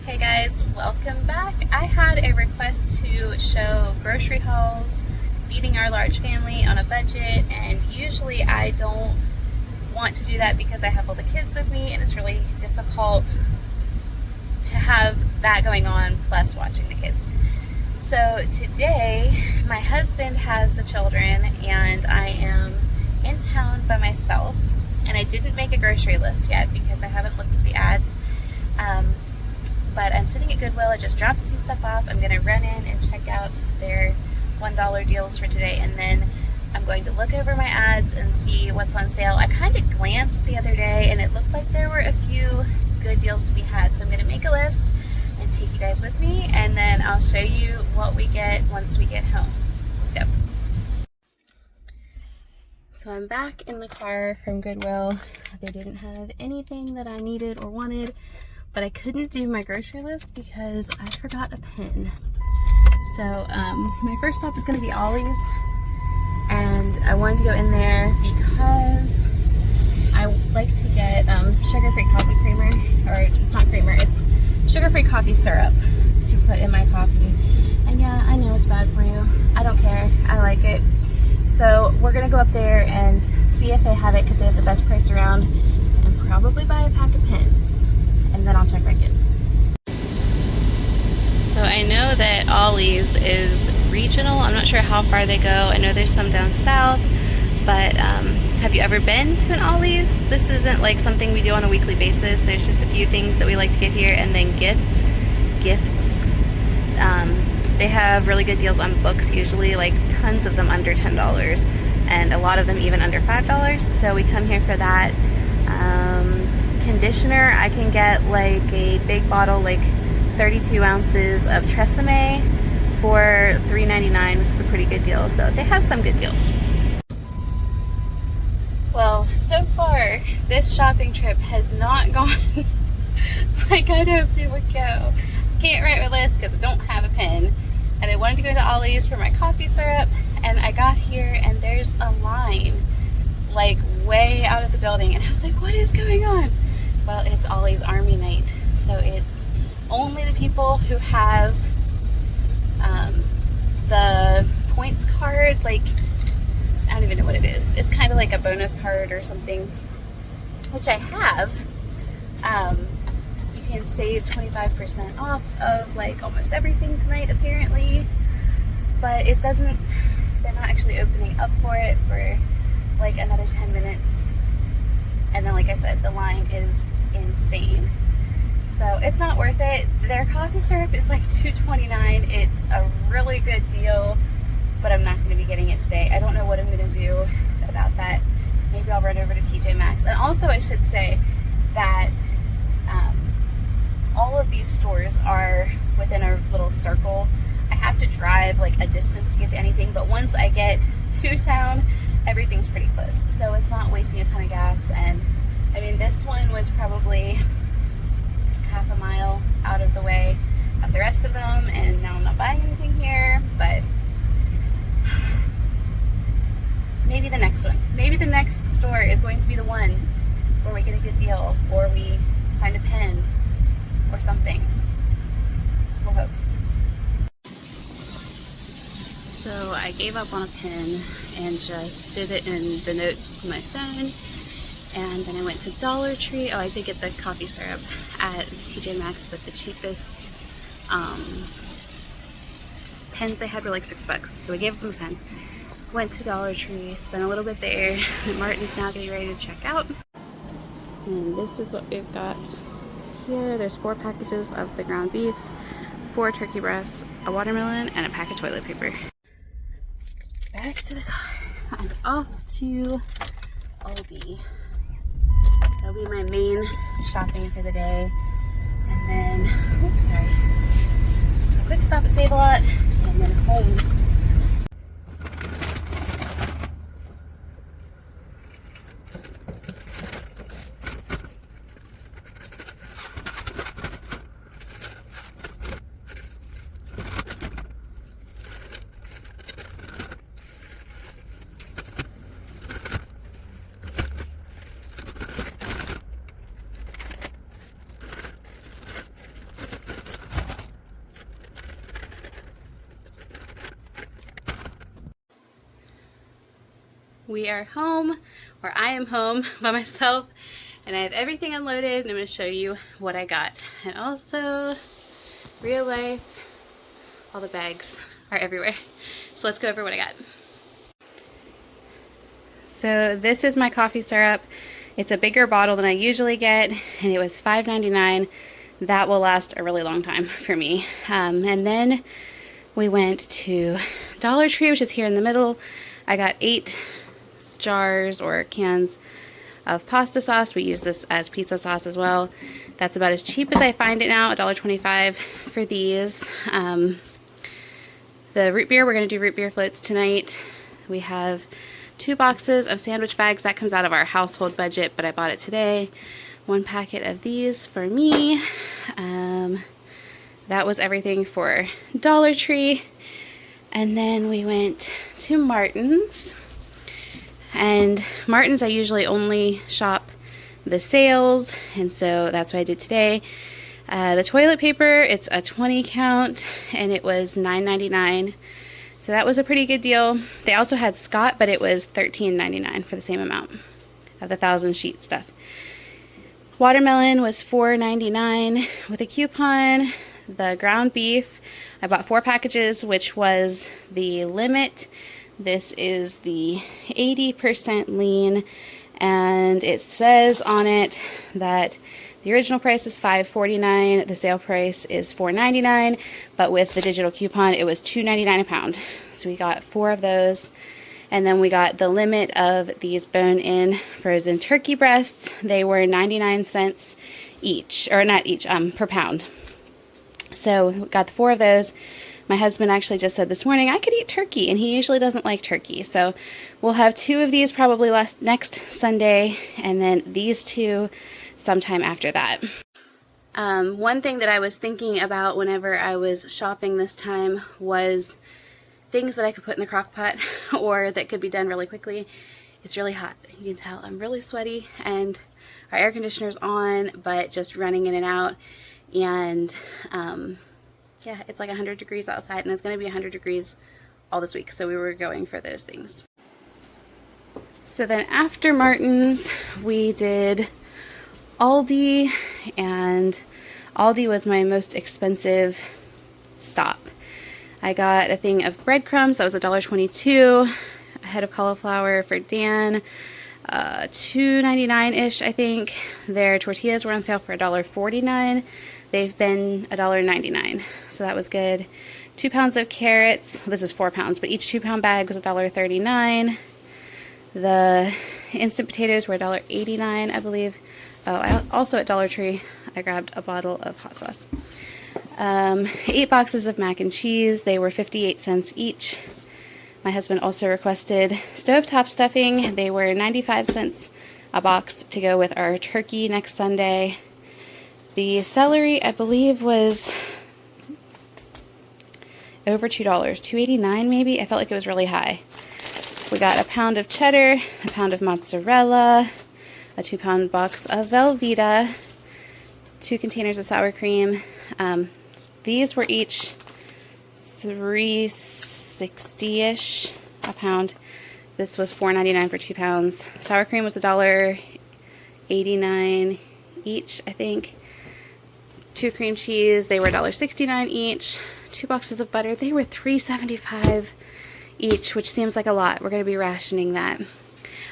Hey guys, welcome back. I had a request to show grocery hauls, feeding our large family on a budget, and usually I don't want to do that because I have all the kids with me and it's really difficult to have that going on plus watching the kids. So today my husband has the children and I am in town by myself, and I didn't make a grocery list yet because I haven't looked at the ads. But I'm sitting at Goodwill. I just dropped some stuff off. I'm gonna run in and check out their $1 deals for today, and then I'm going to look over my ads and see what's on sale. I kind of glanced the other day and it looked like there were a few good deals to be had, so I'm gonna make a list and take you guys with me, and then I'll show you what we get once we get home. Let's go. So I'm back in the car from Goodwill. They didn't have anything that I needed or wanted, but I couldn't do my grocery list because I forgot a pen. So my first stop is going to be Ollie's, and I wanted to go in there because I like to get sugar-free coffee creamer, or it's not creamer, it's sugar-free coffee syrup to put in my coffee. And yeah, I know it's bad for you. I don't care. I like it. So we're going to go up there and see if they have it because they have the best price around, and probably buy a pack of pens. And then I'll check back in. So I know that Ollie's is regional. I'm not sure how far they go. I know there's some down south, but have you ever been to an Ollie's? This isn't like something we do on a weekly basis. There's just a few things that we like to get here, and then gifts. They have really good deals on books usually, like tons of them under $10, and a lot of them even under $5. So we come here for that. Conditioner, I can get like a big bottle, like 32 ounces of Tresemme for $3.99, which is a pretty good deal. So they have some good deals. Well, so far this shopping trip has not gone like I'd hoped it would go. I can't write my list because I don't have a pen, and I wanted to go to Ollie's for my coffee syrup, and I got here and there's a line like way out of the building, and I was like, what is going on? Well, it's Ollie's Army Night, so it's only the people who have the points card, like, I don't even know what it is. It's kind of like a bonus card or something, which I have. You can save 25% off of like almost everything tonight apparently, but it doesn't, they're not actually opening up for it for like another 10 minutes. And then, like I said, the line is insane. So it's not worth it. Their coffee syrup is like $2.29. It's a really good deal, but I'm not going to be getting it today. I don't know what I'm going to do about that. Maybe I'll run over to TJ Maxx. And also I should say that all of these stores are within a little circle. I have to drive like a distance to get to anything, but once I get to town, everything's pretty close, so it's not wasting a ton of gas. And I mean, this one was probably half a mile out of the way of the rest of them, and now I'm not buying anything here, but maybe the next one. Maybe the next store is going to be the one where we get a good deal, or we find a pen or something. We'll hope. So I gave up on a pen and just did it in the notes with my phone, and then I went to Dollar Tree. Oh, I did get the coffee syrup at TJ Maxx, but the cheapest pens they had were like $6, so I gave them the pen. Went to Dollar Tree, spent a little bit there. Martin's now getting ready to check out, and this is what we've got here. There's 4 packages of the ground beef, 4 turkey breasts, a watermelon, and a pack of toilet paper. Back to the car and off to Aldi. That'll be my main shopping for the day. And then, oops, sorry. A quick stop at Save-A-Lot and then home. we are home, or I am home by myself, and I have everything unloaded, and I'm going to show you what I got. And also, real life, all the bags are everywhere. So let's go over what I got. So this is my coffee syrup. It's a bigger bottle than I usually get, and it was $5.99. That will last a really long time for me. And then we went to Dollar Tree, which is here in the middle. I got 8 jars or cans of pasta sauce. We use this as pizza sauce as well. That's about as cheap as I find it now, $1.25 for these. The root beer, we're going to do root beer floats tonight. We have 2 boxes of sandwich bags. That comes out of our household budget, but I bought it today. 1 packet of these for me. That was everything for Dollar Tree. And then we went to Martin's. And Martin's, I usually only shop the sales, and so that's what I did today. The toilet paper, it's a 20 count, and it was $9.99. So that was a pretty good deal. They also had Scott, but it was $13.99 for the same amount of the 1,000 sheet stuff. Watermelon was $4.99 with a coupon. The ground beef, I bought 4 packages, which was the limit. This is the 80% lean, and it says on it that the original price is $5.49, the sale price is $4.99, but with the digital coupon it was $2.99 a pound. So we got 4 of those, and then we got the limit of these bone-in frozen turkey breasts. They were 99 cents each, or not each, per pound. So we got the 4 of those. My husband actually just said this morning I could eat turkey, and he usually doesn't like turkey. So we'll have 2 of these probably next Sunday, and then these 2 sometime after that. One thing that I was thinking about whenever I was shopping this time was things that I could put in the crock pot or that could be done really quickly. It's really hot. You can tell I'm really sweaty, and our air conditioner's on, but just running in and out. And yeah, it's like 100 degrees outside, and it's going to be 100 degrees all this week, so we were going for those things. So then after Martin's, we did Aldi, and Aldi was my most expensive stop. I got a thing of breadcrumbs that was $1.22, a head of cauliflower for Dan, $2.99-ish, I think. Their tortillas were on sale for $1.49. They've been $1.99, so that was good. 2 pounds of carrots. Well, this is 4 pounds, but each 2-pound bag was $1.39. The instant potatoes were $1.89, I believe. Oh, also at Dollar Tree, I grabbed a bottle of hot sauce. 8 boxes of mac and cheese. They were 58 cents each. My husband also requested stovetop stuffing. They were 95 cents a box to go with our turkey next Sunday. The celery, I believe, was over $2, $2.89 maybe. I felt like it was really high. We got a pound of cheddar, a pound of mozzarella, a 2-pound box of Velveeta, 2 containers of sour cream. These were each $3.60-ish a pound. This was $4.99 for 2 pounds. Sour cream was $1.89 each, I think. 2 cream cheese, they were $1.69 each. 2 boxes of butter, they were $3.75 each, which seems like a lot. We're going to be rationing that.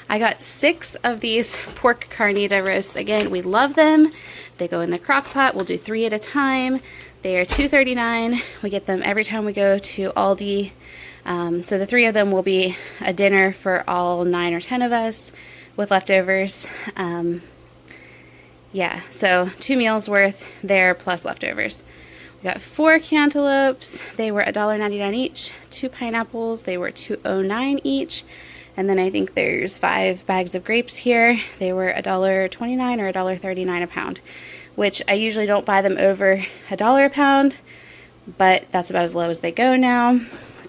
I got 6 of these pork carnita roasts. Again, we love them. They go in the crock pot. We'll do 3 at a time. They are $2.39. We get them every time we go to Aldi. So the 3 of them will be a dinner for all 9 or 10 of us with leftovers. Yeah, so 2 meals worth there plus leftovers. We got 4 cantaloupes. They were $1.99 each. 2 pineapples. They were $2.09 each. And then I think there's 5 bags of grapes here. They were $1.29 or $1.39 a pound, which I usually don't buy them over $1 a pound, but that's about as low as they go now.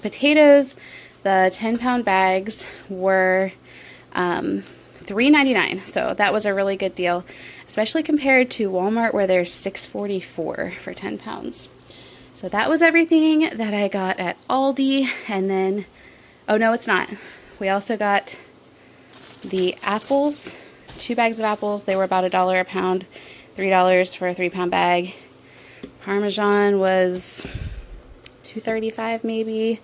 Potatoes, the 10-pound bags were $3.99, so that was a really good deal, especially compared to Walmart where they're $6.44 for 10 pounds. So that was everything that I got at Aldi. And then, oh no, it's not. We also got The apples, 2 bags of apples, they were about $1 a pound, $3 for a 3-pound bag. Parmesan was $2.35 maybe.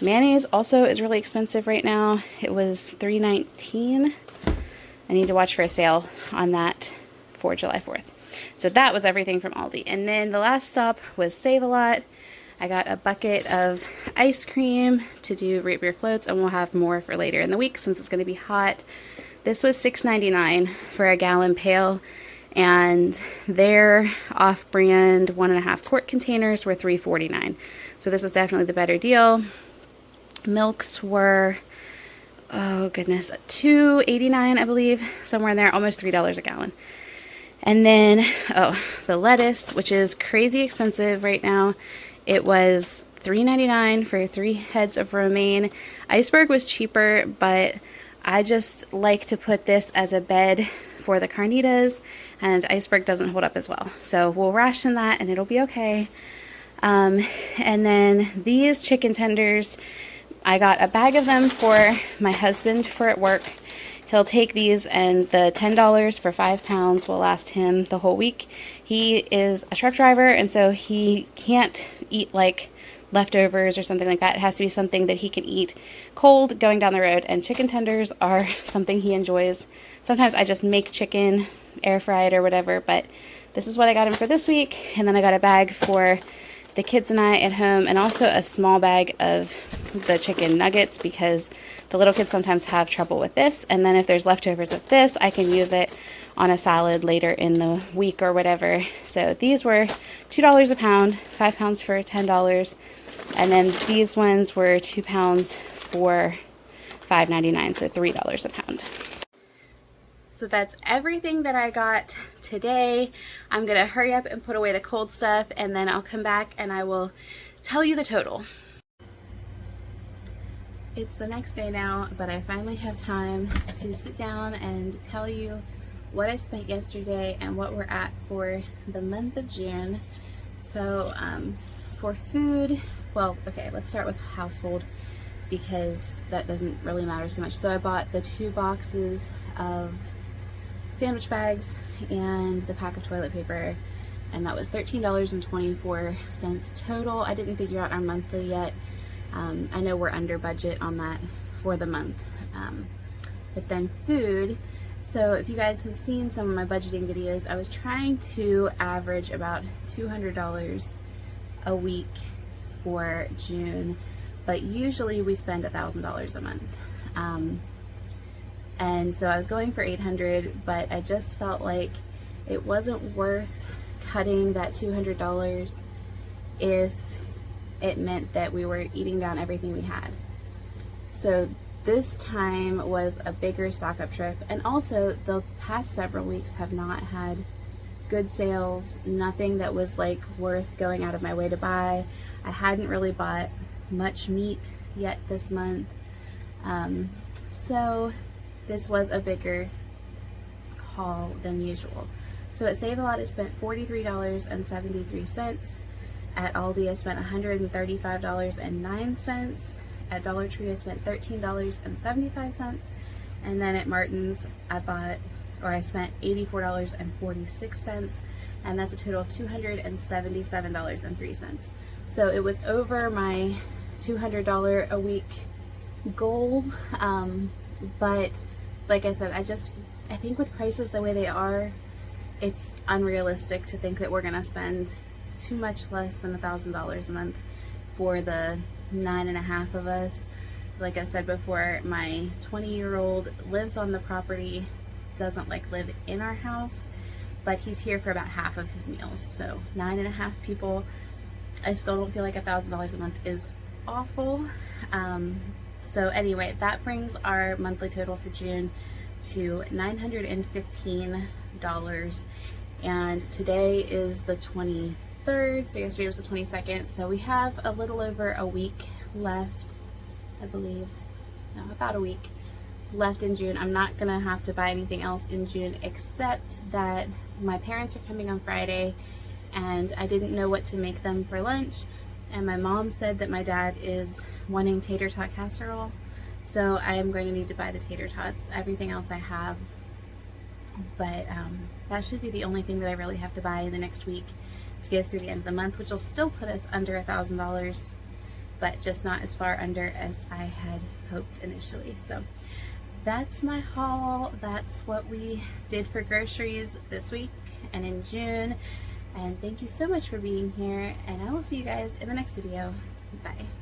Mayonnaise also is really expensive right now. It was $3.19. I need to watch for a sale on that for July 4th. So that was everything from Aldi. And then the last stop was Save-A-Lot. I got a bucket of ice cream to do root beer floats, and we'll have more for later in the week since it's going to be hot. This was $6.99 for a gallon pail, and their off-brand 1.5 quart containers were $3.49. So this was definitely the better deal. Milks were, oh goodness, $2.89 I believe, somewhere in there, almost $3 a gallon. And then, oh, the lettuce, which is crazy expensive right now. It was $3.99 for 3 heads of romaine. Iceberg was cheaper, but I just like to put this as a bed for the carnitas, and Iceberg doesn't hold up as well. So we'll ration that and it'll be okay. And then these chicken tenders, I got a bag of them for my husband for at work. He'll take these, and the $10 for 5 pounds will last him the whole week. He is a truck driver, and so he can't eat like leftovers or something like that. It has to be something that he can eat cold going down the road, and chicken tenders are something he enjoys. Sometimes I just make chicken, air fried or whatever, but this is what I got him for this week. And then I got a bag for the kids and I at home, and also a small bag of the chicken nuggets because the little kids sometimes have trouble with this. And then if there's leftovers of this, I can use it on a salad later in the week or whatever. So these were $2 a pound, 5 pounds for $10. And then these ones were 2 pounds for $5.99, so $3 a pound. So that's everything that I got today. I'm gonna hurry up and put away the cold stuff, and then I'll come back and I will tell you the total. It's the next day now, but I finally have time to sit down and tell you what I spent yesterday and what we're at for the month of June. So for food, well, okay, let's start with household because that doesn't really matter so much. So I bought the 2 boxes of sandwich bags and the pack of toilet paper, and that was $13.24 total. I didn't figure out our monthly yet. I know we're under budget on that for the month. But then food, so if you guys have seen some of my budgeting videos, I was trying to average about $200 a week for June, but usually we spend $1,000 a month. And so I was going for $800, but I just felt like it wasn't worth cutting that $200 if it meant that we were eating down everything we had. So this time was a bigger stock-up trip, and also the past several weeks have not had good sales, nothing that was like worth going out of my way to buy. I hadn't really bought much meat yet this month, so this was a bigger haul than usual. So at Save-A-Lot I spent $43.73. At Aldi I spent $135.09. At Dollar Tree I spent $13.75. And then at Martin's I spent $84.46, and that's a total of $277.03. So it was over my $200 a week goal, but like I said, I think with prices the way they are, it's unrealistic to think that we're gonna spend too much less than $1,000 a month for the 9.5 of us. Like I said before, my 20-year-old lives on the property, doesn't like live in our house, but he's here for about half of his meals. So 9.5 people, I still don't feel like $1,000 a month is awful. So anyway, that brings our monthly total for June to $915, and today is the 23rd, so yesterday was the 22nd, so we have a little over a week left, I believe. No, about a week left in June. I'm not gonna have to buy anything else in June except that my parents are coming on Friday, and I didn't know what to make them for lunch, and my mom said that my dad is wanting tater tot casserole, So I am going to need to buy the tater tots. Everything else I have, but that should be the only thing that I really have to buy in the next week to get us through the end of the month, which will still put us under $1,000, but just not as far under as I had hoped initially. So that's my haul. That's what we did for groceries this week and in June. And thank you so much for being here, and I will see you guys in the next video. Bye.